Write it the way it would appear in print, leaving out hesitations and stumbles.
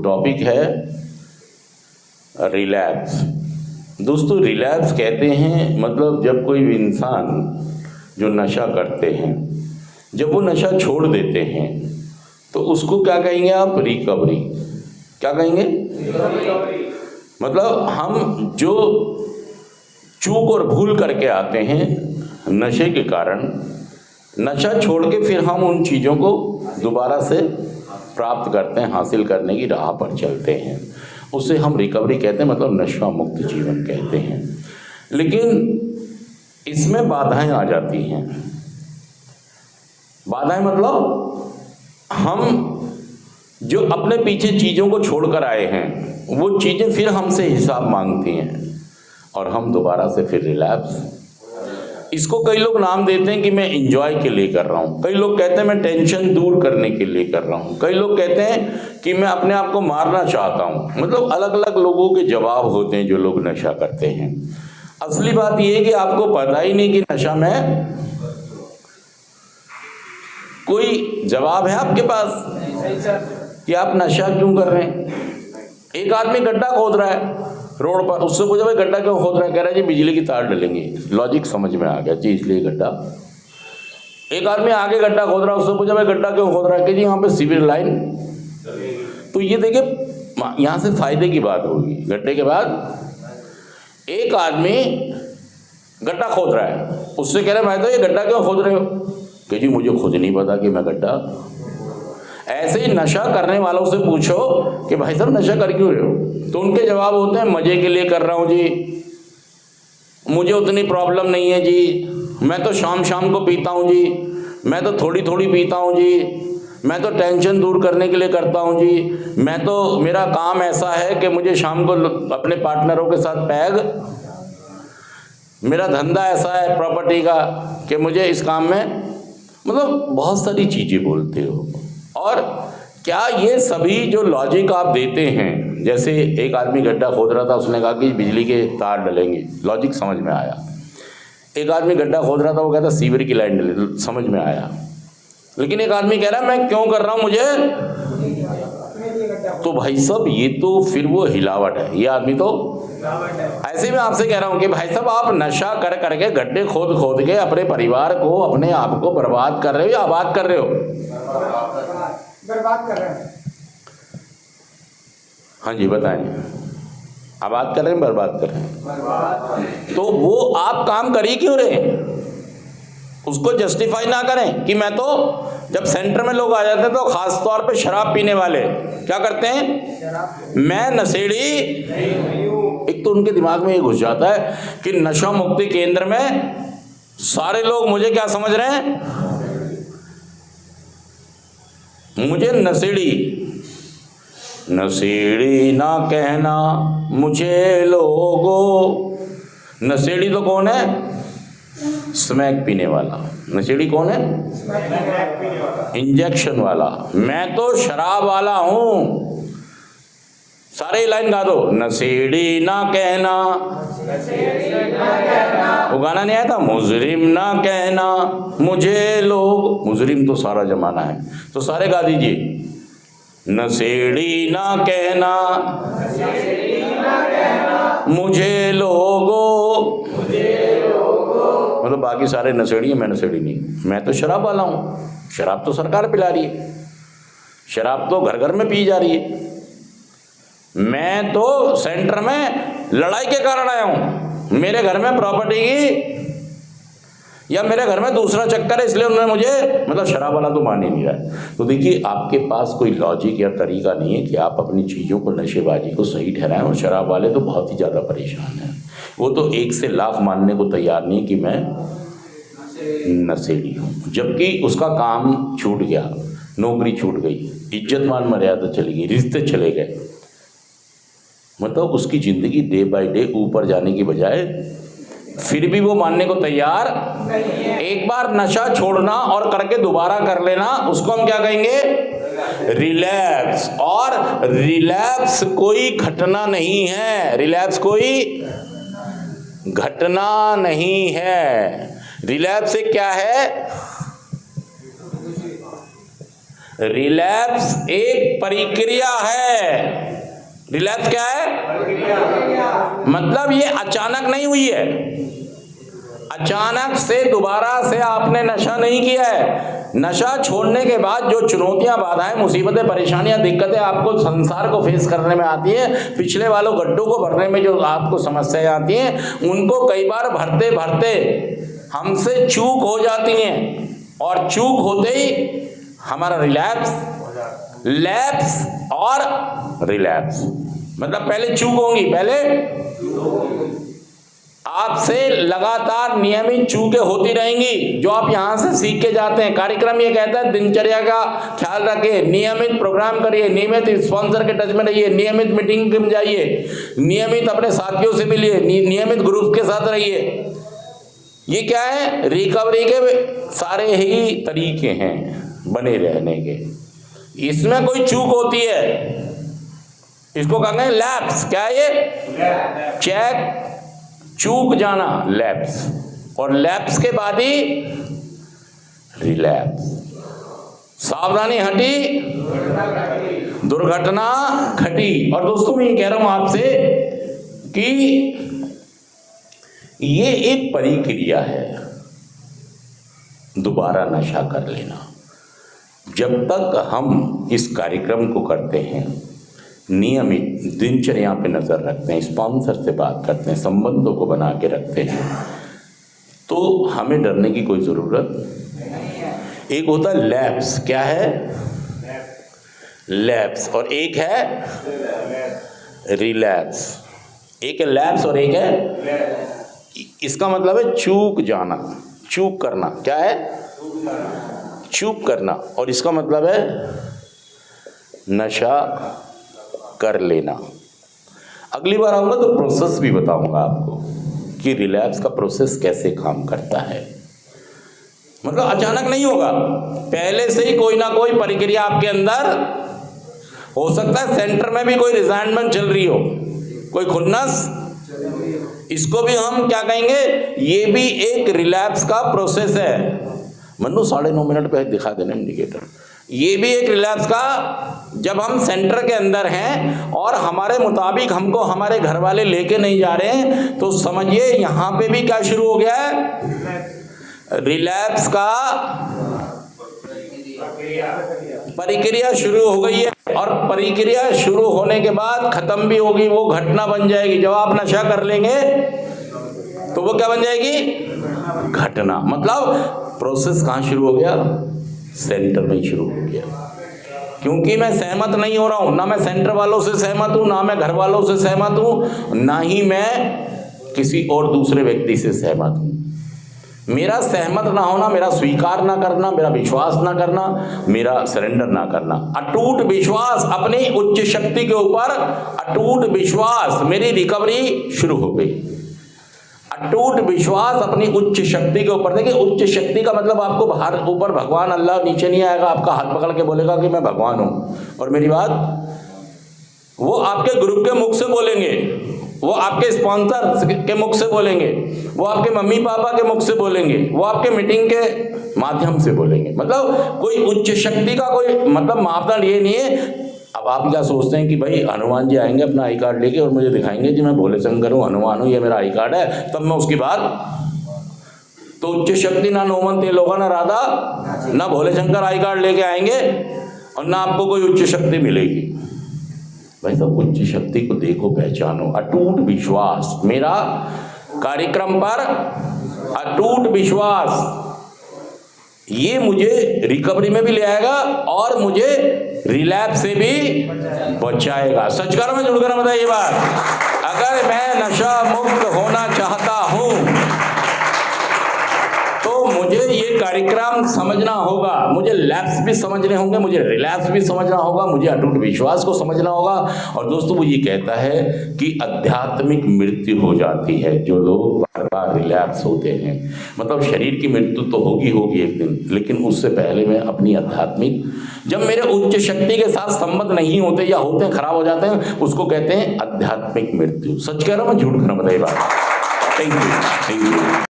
Topic है relapse. दोस्तों relapse कहते हैं मतलब जब कोई इंसान जो नशा करते हैं, जब वो नशा छोड़ देते हैं तो उसको क्या कहेंगे आप? रिकवरी। क्या कहेंगे? मतलब हम जो चूक और भूल करके आते हैं नशे के कारण, नशा छोड़ के फिर हम उन चीज़ों को दोबारा से प्राप्त करते हैं, हासिल करने की राह पर चलते हैं, उसे हम रिकवरी कहते हैं, मतलब नशा मुक्त जीवन कहते हैं। लेकिन इसमें बाधाएं आ जाती हैं। बाधाएं मतलब हम जो अपने पीछे चीज़ों को छोड़कर आए हैं वो चीज़ें फिर हमसे हिसाब मांगती हैं और हम दोबारा से फिर रिलैप्स। इसको कई लोग नाम देते हैं कि मैं एंजॉय के लिए कर रहा हूँ, कई लोग कहते हैं मैं टेंशन दूर करने के लिए कर रहा हूँ, कई लोग कहते हैं कि मैं अपने आप को मारना चाहता हूँ। मतलब अलग अलग लोगों के जवाब होते हैं जो लोग नशा करते हैं। असली बात यह है कि आपको पता ही नहीं कि नशा में कोई जवाब है आपके पास कि आप नशा क्यों कर रहे हैं। एक आदमी गड्ढा खोद रहा है रोड पर, उससे पूछा भाई गड्ढा क्यों खोद रहा है? कह रहा है जी बिजली की तार डलेंगे। लॉजिक समझ में आ गया जी, इसलिए गड्ढा। एक आदमी आगे गड्ढा खोद रहा है, उससे पूछा भाई गड्ढा क्यों खोद रहा है? कि जी यहाँ पे सीवर लाइन। तो ये देखिए यहाँ से फायदे की बात होगी। गड्ढे के बाद एक आदमी गड्ढा खोद रहा है, उससे कह रहा है भाई तो ये गड्ढा क्यों खोद रहे हो? कि जी मुझे खुद नहीं पता कि मैं गड्ढा। ऐसे ही नशा करने वालों से पूछो कि भाई साहब नशा कर क्यों रहे हो, तो उनके जवाब होते हैं मजे के लिए कर रहा हूँ जी, मुझे उतनी प्रॉब्लम नहीं है जी, मैं तो शाम शाम को पीता हूँ जी, मैं तो थोड़ी थोड़ी पीता हूँ जी, मैं तो टेंशन दूर करने के लिए करता हूँ जी, मैं तो मेरा काम ऐसा है कि मुझे शाम को अपने पार्टनरों के साथ पैग, मेरा धंधा ऐसा है प्रॉपर्टी का कि मुझे इस काम में, मतलब बहुत सारी चीज़ें बोलते हो। और क्या ये सभी जो लॉजिक आप देते हैं, जैसे एक आदमी गड्ढा खोद रहा था, उसने कहा कि बिजली के तार डलेंगे, लॉजिक समझ में आया। एक आदमी गड्ढा खोद रहा था, वो कहता सीवर की लाइन डले, समझ में आया। लेकिन एक आदमी कह रहा है मैं क्यों कर रहा हूँ मुझे, तो भाई साहब ये तो फिर वो हिलावट है, ये आदमी तो ऐसे मैं आपसे कह रहा हूँ कि भाई साहब आप नशा कर करके गड्ढे खोद खोद के अपने परिवार को, अपने आप को बर्बाद कर रहे हो या आबाद कर रहे हो? बर्बाद कर रहे हैं। हाँ जी बताएं, आबाद कर रहे हैं बर्बाद कर रहे हैं? तो वो आप काम कर ही क्यों रहे? उसको जस्टिफाई ना करें कि मैं तो, जब सेंटर में लोग आ जाते हैं तो खास तौर पे शराब पीने वाले क्या करते हैं, मैं नशेड़ी। एक तो उनके दिमाग में ये घुस जाता है कि नशा मुक्ति केंद्र में सारे लोग मुझे क्या समझ रहे हैं, मुझे नशेड़ी। नशेड़ी ना कहना मुझे लोगो, नशेड़ी तो कौन है? स्मैक पीने वाला। नशेड़ी कौन है? इंजेक्शन वाला। मैं तो शराब वाला हूं। सारे लाइन गा दो, नशेड़ी ना कहना, वो गाना नहीं आया था, मुजरिम ना कहना मुझे लोग, मुजरिम तो सारा जमाना है, तो सारे गा दीजिए, नशेड़ी ना कहना मुझे लोगो। मतलब बाकी सारे नशेड़ी हैं, मैं नशेड़ी नहीं, मैं तो शराब वाला हूँ। शराब तो सरकार पिला रही है, शराब तो घर घर में पी जा रही है, मैं तो सेंटर में लड़ाई के कारण आया हूँ, मेरे घर में प्रॉपर्टी की या मेरे घर में दूसरा चक्कर है, इसलिए उन्होंने मुझे, मतलब शराब वाला तो मान ही नहीं रहा है। तो देखिए आपके पास कोई लॉजिक या तरीका नहीं है कि आप अपनी चीज़ों को, नशेबाजी को सही ठहराएं। और शराब वाले तो बहुत ही ज़्यादा परेशान हैं, वो तो एक से लाख मानने को तैयार नहीं कि मैं नशेड़ी हूँ, जबकि उसका काम छूट गया, नौकरी छूट गई, इज्जत मान मर्यादा चली गई, रिश्ते चले गए, मतलब उसकी ज़िंदगी डे बाय डे ऊपर जाने की बजाय फिर भी वो मानने को तैयार नहीं है। एक बार नशा छोड़ना और करके दोबारा कर लेना, उसको हम क्या कहेंगे? रिलैप्स। और रिलैप्स कोई घटना नहीं है, रिलैप्स कोई घटना नहीं है। रिलैप्स एक क्या है? रिलैप्स एक प्रक्रिया है। रिलैप्स क्या है? मतलब ये अचानक नहीं हुई है। अचानक से दोबारा से आपने नशा नहीं किया है। नशा छोड़ने के बाद जो चुनौतियां, बाधाएं, मुसीबतें, परेशानियां, दिक्कतें आपको संसार को फेस करने में आती हैं, पिछले वालों गड्ढों को भरने में जो आपको समस्याएं आती हैं, उनको कई बार भरते भरते हमसे चूक हो जाती हैं, और चूक होते ही हमारा रिलैप्स, लैप्स और रिलैप्स, मतलब पहले चूक होंगी, पहले आपसे लगातार नियमित चूकें होती रहेंगी जो आप यहां से सीख के जाते हैं। कार्यक्रम ये कहता है दिनचर्या का ख्याल रखिए, नियमित प्रोग्राम करिए, नियमित स्पॉन्सर के टच में रहिए, नियमित मीटिंग में जाइए, नियमित अपने साथियों से मिलिए, नियमित ग्रुप के साथ रहिए। ये क्या है? रिकवरी के सारे ही तरीके हैं बने रहने के। इसमें कोई चूक होती है, इसको कहेंगे लैप्स। क्या है ये? चेक, चूक जाना, लैप्स, और लैप्स के बाद ही रिलैप्स। सावधानी हटी, दुर्घटना घटी। और दोस्तों मैं ये कह रहा हूं आपसे कि ये एक प्रक्रिया है, दोबारा नशा कर लेना। जब तक हम इस कार्यक्रम को करते हैं, नियमित दिनचर्या पे नजर रखते हैं, स्पॉन्सर से बात करते हैं, संबंधों को बना के रखते हैं, तो हमें डरने की कोई जरूरत। एक होता है लैप्स। क्या है? लैप्स। और एक है रिलैप्स। एक है लैप्स और एक है, इसका मतलब है चूक जाना, चूक करना। क्या है? चूक करना। और इसका मतलब है नशा कर लेना। अगली बार आऊंगा तो प्रोसेस भी बताऊंगा आपको कि रिलैप्स का प्रोसेस कैसे काम करता है। मतलब अचानक नहीं होगा, पहले से ही कोई ना कोई प्रक्रिया आपके अंदर हो सकता है। सेंटर में भी कोई रिजाइनमेंट चल रही हो, कोई खुन्नस, इसको भी हम क्या कहेंगे? ये भी एक रिलैप्स का प्रोसेस है। मन्नू 9:30 मिनट पे दिखा देना इंडिकेटर। ये भी एक रिलैप्स का, जब हम सेंटर के अंदर हैं और हमारे मुताबिक हमको हमारे घर वाले लेके नहीं जा रहे हैं, तो समझिए यहां पे भी क्या शुरू हो गया है? रिलैप्स का प्रक्रिया शुरू हो गई है। और प्रक्रिया शुरू होने के बाद खत्म भी होगी, वो घटना बन जाएगी। जब आप नशा कर लेंगे तो वो क्या बन जाएगी? घटना। मतलब प्रोसेस कहां शुरू हो गया? सेंटर में शुरू हो गया। क्योंकि मैं सहमत नहीं हो रहा हूं, ना मैं सेंटर वालों से सहमत हूं, ना मैं घर वालों से सहमत हूं, ना ही मैं किसी और दूसरे व्यक्ति से सहमत हूं। मेरा सहमत ना होना, मेरा स्वीकार ना करना, मेरा विश्वास ना करना, मेरा सरेंडर ना करना, अटूट विश्वास अपनी उच्च शक्ति के ऊपर, अटूट विश्वास, मेरी रिकवरी शुरू हो गई। अटूट विश्वास अपनी उच्च शक्ति के ऊपर। देखिए उच्च शक्ति का मतलब आपको बाहर ऊपर भगवान अल्लाह नीचे नहीं आएगा, आपका हाथ पकड़ के बोलेगा कि मैं भगवान हूं। और मेरी बात, वो आपके ग्रुप के मुख से बोलेंगे, वो आपके स्पॉन्सर के मुख से बोलेंगे, वो आपके मम्मी पापा के मुख से बोलेंगे, वो आपके मीटिंग के माध्यम से बोलेंगे। मतलब कोई उच्च शक्ति का कोई मतलब मापदंड ये नहीं है। अब आप क्या सोचते हैं कि भाई हनुमान जी आएंगे अपना आई कार्ड लेके और मुझे दिखाएंगे कि मैं भोले शंकर हूँ, हनुमान हूँ, ये मेरा आई कार्ड है, तब मैं उसकी बात। तो उच्च शक्ति ना नोमन तेलोगा ना राधा ना भोले शंकर आई कार्ड लेके आएंगे और ना आपको कोई उच्च शक्ति मिलेगी। भाई साहब उच्च शक्ति को देखो, पहचानो। अटूट विश्वास, मेरा कार्यक्रम पर अटूट विश्वास, ये मुझे रिकवरी में भी ले आएगा और मुझे रिलैप्स से भी बचाएगा। सच कर में जुड़कर बताइए बात। अगर मैं नशा मुक्त होना चाहता हूं तो मुझे ये कार्यक्रम समझना होगा, मुझे लैप्स भी समझने होंगे, मुझे रिलैप्स भी समझना होगा, मुझे अटूट विश्वास को समझना होगा। और दोस्तों वो ये कहता है कि आध्यात्मिक मृत्यु हो जाती है जो लोग बार बार रिलैप्स होते हैं। मतलब शरीर की मृत्यु तो होगी एक दिन, लेकिन उससे पहले मैं अपनी आध्यात्मिक, जब मेरे उच्च शक्ति के साथ संबंध नहीं होते या होते हैं, खराब हो जाते हैं, उसको कहते हैं आध्यात्मिक मृत्यु। सच कह रहा हूं मैं, झूठ कह रहा हूं, बताइए बात। Thank you.